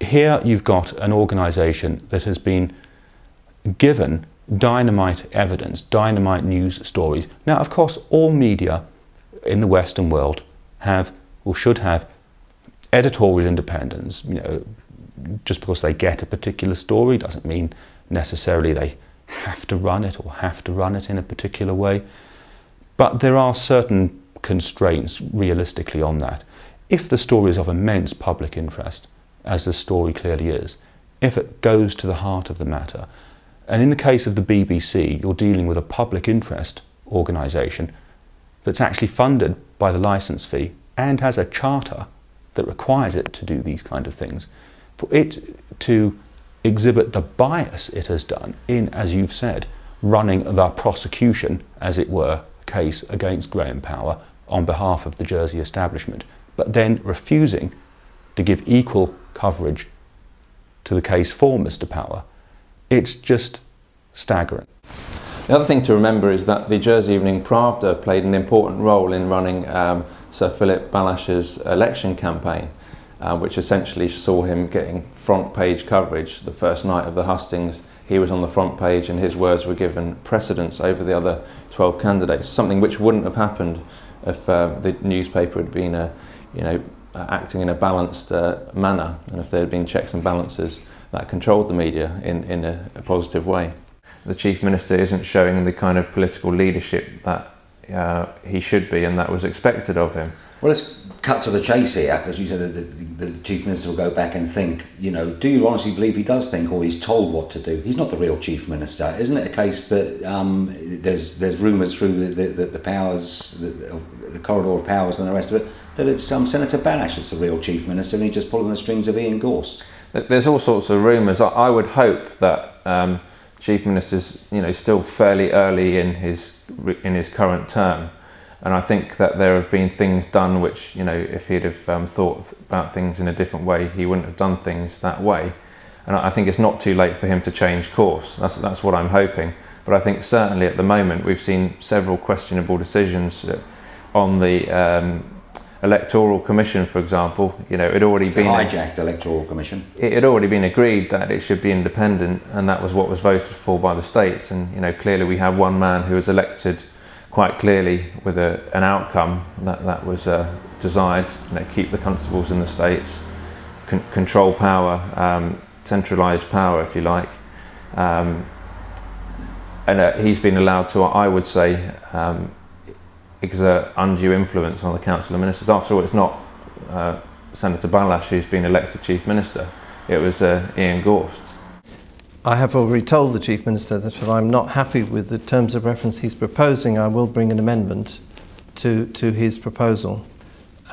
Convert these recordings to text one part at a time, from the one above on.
here you've got an organisation that has been given dynamite evidence, dynamite news stories. Now, of course, all media in the Western world have, or should have, editorial independence. You know, just because they get a particular story doesn't mean necessarily they have to run it or have to run it in a particular way. But there are certain constraints realistically on that. If the story is of immense public interest, as the story clearly is, if it goes to the heart of the matter, and in the case of the BBC, you're dealing with a public interest organisation that's actually funded by the licence fee and has a charter that requires it to do these kind of things, for it to exhibit the bias it has done in, as you've said, running the prosecution, as it were, case against Graham Power on behalf of the Jersey establishment, but then refusing to give equal coverage to the case for Mr. Power, it's just staggering. The other thing to remember is that the Jersey Evening Pravda played an important role in running Sir Philip Balash's election campaign, which essentially saw him getting front page coverage. The first night of the hustings, he was on the front page and his words were given precedence over the other 12 candidates, something which wouldn't have happened if the newspaper had been acting in a balanced manner, and if there had been checks and balances that controlled the media in a positive way. The Chief Minister isn't showing the kind of political leadership that he should be and that was expected of him. Well, let's cut to the chase here, because you said that the Chief Minister will go back and think, you know, do you honestly believe he does think, or he's told what to do? He's not the real Chief Minister. Isn't it a case that there's rumours through the powers, the corridor of powers and the rest of it, that it's Senator Balash that's the real Chief Minister and he's just pulling the strings of Ian Gorst? There's all sorts of rumours. I would hope that Chief Minister's, still fairly early in his current term, and I think that there have been things done which, if he'd have thought about things in a different way, he wouldn't have done things that way. And I think it's not too late for him to change course. That's what I'm hoping. But I think certainly at the moment we've seen several questionable decisions on the Electoral Commission, for example. It had already been hijacked Electoral Commission. It had already been agreed that it should be independent, and that was what was voted for by the states. And clearly we have one man who was elected quite clearly with an outcome that was desired. Keep the constables in the states, control power, centralised power, if you like, and he's been allowed to, I would say, exert undue influence on the Council of Ministers. After all, it's not Senator Balash who's been elected Chief Minister, it was Ian Gorst. I have already told the Chief Minister that if I'm not happy with the terms of reference he's proposing, I will bring an amendment to his proposal.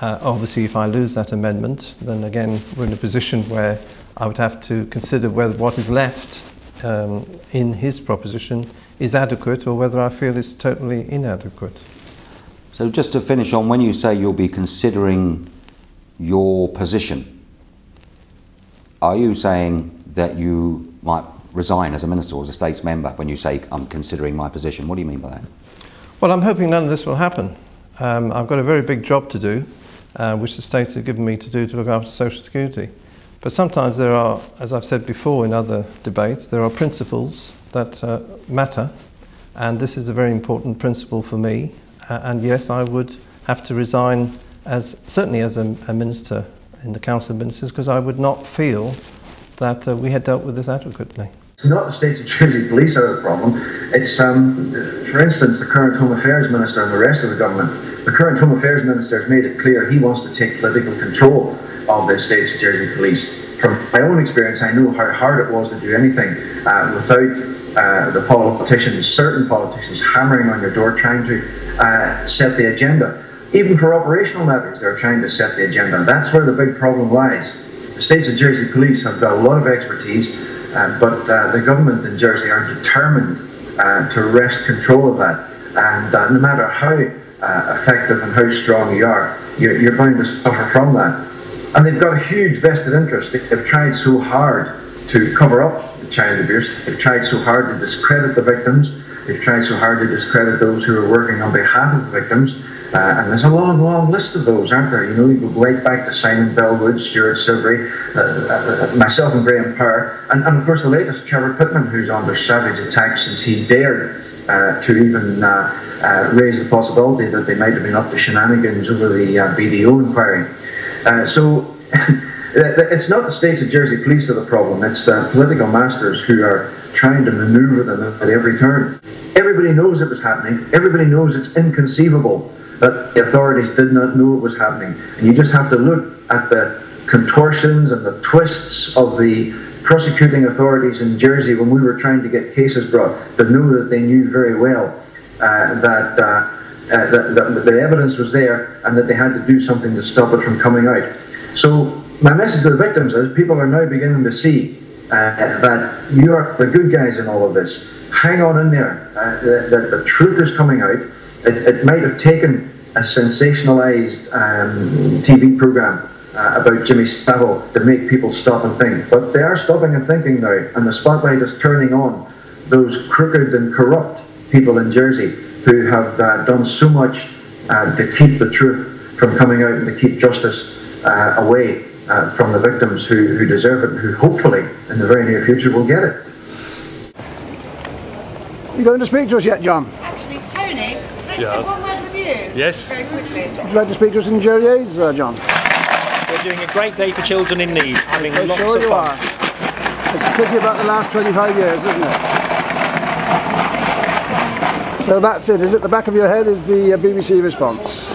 Obviously, if I lose that amendment, then again we're in a position where I would have to consider whether what is left in his proposition is adequate or whether I feel it's totally inadequate. So just to finish on, when you say you'll be considering your position, are you saying that you might resign as a minister or as a states member when you say I'm considering my position? What do you mean by that? Well, I'm hoping none of this will happen. I've got a very big job to do, which the states have given me to do, to look after social security. But sometimes there are, as I've said before in other debates, there are principles that matter, and this is a very important principle for me. And yes, I would have to resign certainly as a minister in the Council of Ministers, because I would not feel that we had dealt with this adequately. It's not the States of Jersey Police are the problem. It's, for instance, the current Home Affairs Minister and the rest of the government. The current Home Affairs Minister has made it clear he wants to take political control of the States of Jersey Police. From my own experience, I know how hard it was to do anything without the politicians, certain politicians, hammering on your door trying to set the agenda. Even for operational matters, they're trying to set the agenda. That's where the big problem lies. The States of Jersey Police have got a lot of expertise, but the government in Jersey are determined to wrest control of that. And no matter how effective and how strong you are, you're going to suffer from that. And they've got a huge vested interest. They've tried so hard to cover up the child abuse. They've tried so hard to discredit the victims. They've tried so hard to discredit those who are working on behalf of the victims. And there's a long, long list of those, aren't there? You know, you go right back to Simon Bellwood, Stuart Sibley, myself and Graham Power, and of course the latest, Trevor Pittman, who's under savage attack since he dared to even raise the possibility that they might have been up to shenanigans over the BDO inquiry. So it's not the states of Jersey police that are the problem, it's the political masters who are trying to manoeuvre them at every turn. Everybody knows it was happening, everybody knows it's inconceivable that the authorities did not know it was happening. And you just have to look at the contortions and the twists of the prosecuting authorities in Jersey when we were trying to get cases brought to know that they knew very well that the evidence was there and that they had to do something to stop it from coming out. So my message to the victims is people are now beginning to see that you are the good guys in all of this. Hang on in there. The truth is coming out. It might have taken a sensationalized TV program about Jimmy Savile to make people stop and think, but they are stopping and thinking now, and the spotlight is turning on those crooked and corrupt people in Jersey who have done so much to keep the truth from coming out and to keep justice away from the victims who deserve it and who hopefully in the very near future will get it. You going to speak to us yet, John? Actually, Tony, can I just have one word with you? Yes. Very quickly. Would you like to speak to us in Jerry's, John? We're doing a great day for children in need, having lots Sure of you fun. are. It's a pity about the last 25 years, isn't it? So that's it. Is at the back of your head is the BBC response.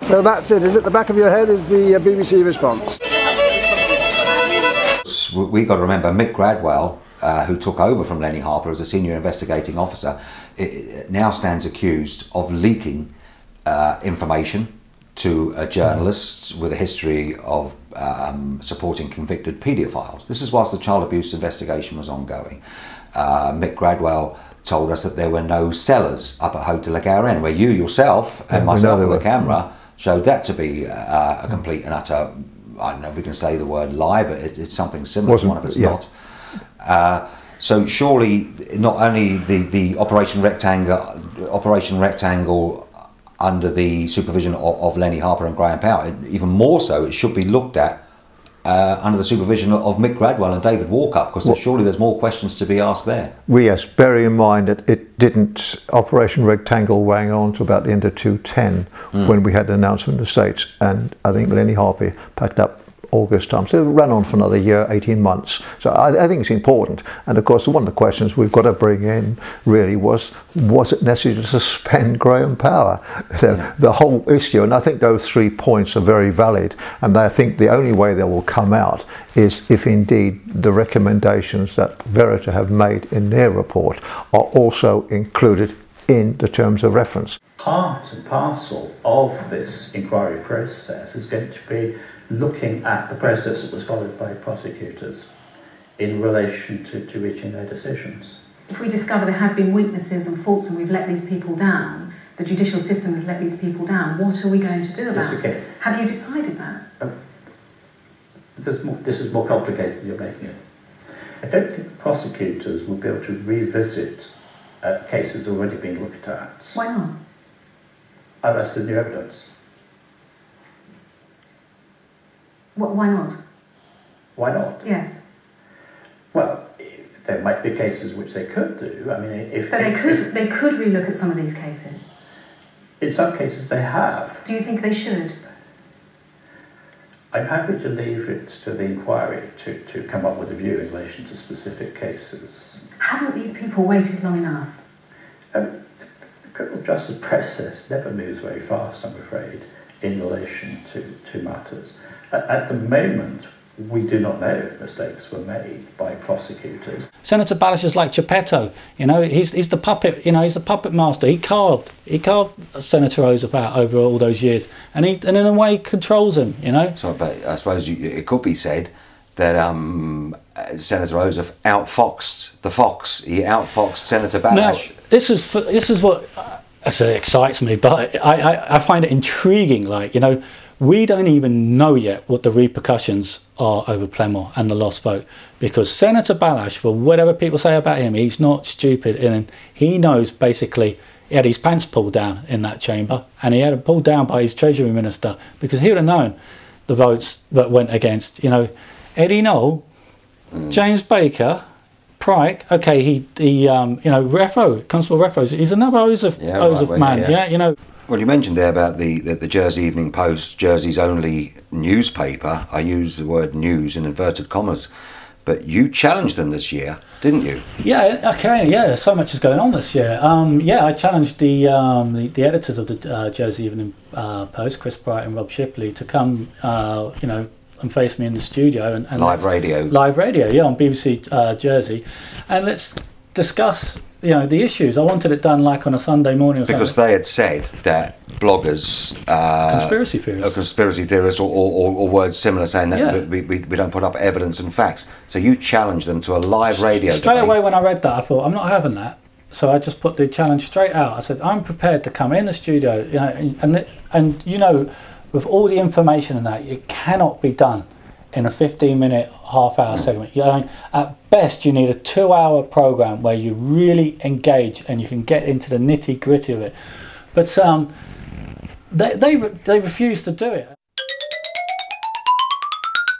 So that's it. Is at the back of your head is the BBC response. We got to remember Mick Gradwell, who took over from Lenny Harper as a senior investigating officer, now stands accused of leaking information to journalists with a history of supporting convicted paedophiles. This is whilst the child abuse investigation was ongoing. Mick Gradwell told us that there were no cellars up at Hotel Le Garin, where you yourself and myself with the camera showed that to be a complete and utter, I don't know if we can say the word lie, but it's something similar to one if it's not. So surely not only the Operation Rectangle under the supervision of Lenny Harper and Graham Power, even more so it should be looked at under the supervision of Mick Gradwell and David Walkup, because surely there's more questions to be asked there. Well, yes, bearing in mind that it didn't, Operation Rectangle rang on to about the end of 2010 when we had an announcement in the States, and I think Lenny Harper packed up August time, so it ran on for another year, 18 months. So I think it's important, and of course one of the questions we've got to bring in really was it necessary to suspend Graham Power? The whole issue, and I think those 3 points are very valid, and I think the only way they will come out is if indeed the recommendations that Verita have made in their report are also included in the terms of reference. Part and parcel of this inquiry process is going to be looking at the process that was followed by prosecutors in relation to reaching their decisions. If we discover there have been weaknesses and faults and we've let these people down, the judicial system has let these people down, what are we going to do about it? Have you decided that? This is more complicated than you're making it. I don't think prosecutors will be able to revisit cases already being looked at. Why not? Unless there's new evidence. Why not? Why not? Yes. Well, there might be cases which they could do. I mean, if they could relook at some of these cases. In some cases, they have. Do you think they should? I'm happy to leave it to the inquiry to come up with a view in relation to specific cases. Haven't these people waited long enough? The criminal justice process never moves very fast, I'm afraid, in relation to matters. At the moment, we do not know if mistakes were made by prosecutors. Senator Balish is like Geppetto, you know, he's the puppet, you know, he's the puppet master. He carved Senator Roosevelt over all those years, and in a way controls him, you know. So, but I suppose it could be said that Senator Roosevelt outfoxed the fox. He outfoxed Senator Balish. Now, this is what excites me, but I find it intriguing. Like, you know, We don't even know yet what the repercussions are over Plemore and the lost vote, because Senator Balash, for whatever people say about him, he's not stupid, and he knows basically he had his pants pulled down in that chamber, and he had it pulled down by his Treasury Minister, because he would have known the votes that went against, you know, Eddie Knoll, James Baker, Pryke. Okay, he you know, Refo, Constable Refo, he's another Ozef man. Yeah, you know. Well, you mentioned there about the Jersey Evening Post, Jersey's only newspaper. I use the word news in inverted commas, but you challenged them this year, didn't you? Yeah, okay, yeah. So much is going on this year. Yeah, I challenged the editors of the Jersey Evening Post, Chris Bright and Rob Shipley, to come, you know, and face me in the studio and live radio, yeah, on BBC Jersey, and let's discuss, you know, the issues. I wanted it done like on a Sunday morning or something. Because they had said that bloggers, conspiracy theorists, or words similar, saying that we don't put up evidence and facts. So you challenged them to a live radio straight debate. Away when I read that, I thought, I'm not having that. So I just put the challenge straight out. I said, I'm prepared to come in the studio, you know, and you know, with all the information and that, it cannot be done in a 15-minute, half-hour segment. You know, at best, you need a 2-hour program where you really engage and you can get into the nitty-gritty of it. But they refuse to do it.